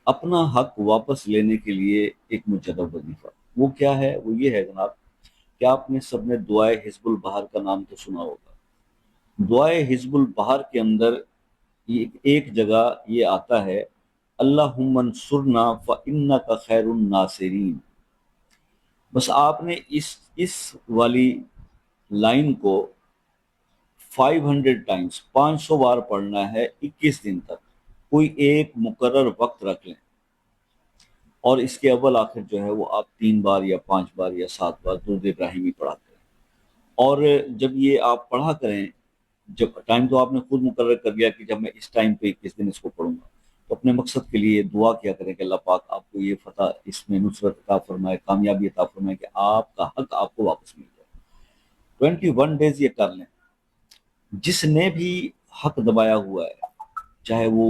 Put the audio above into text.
اپنا حق واپس لینے کے لیے ایک مجدد وظیفہ۔ وہ کیا ہے؟ وہ یہ ہے جناب کہ آپ نے سب نے دعائے حزب البحر کا نام تو سنا ہوگا۔ دعائے حزب البحر کے اندر ایک جگہ یہ آتا ہے، اللہم انصرنا فإنک خیر الناصرین۔ بس آپ نے اس والی لائن کو 500 ٹائمز، 500 بار پڑھنا ہے 21 دن تک۔ کوئی ایک مقرر وقت رکھ لیں، اور اس کے اول آخر جو ہے وہ آپ 3 بار یا 5 بار یا 7 بار درود ابراہیمی پڑھا کریں۔ اور جب یہ آپ پڑھا کریں، جب ٹائم تو آپ نے خود مقرر کر لیا کہ جب میں اس ٹائم پہ 21 دن اس کو پڑھوں گا، تو اپنے مقصد کے لیے دعا کیا کریں کہ اللہ پاک آپ کو یہ فتح، اس میں نصرت عطا فرمائے، کامیابی عطا فرمائے، کہ آپ کا حق آپ کو واپس مل جائے۔ 21 ڈیز یہ کر لیں۔ جس نے بھی حق دبایا ہوا ہے، چاہے وہ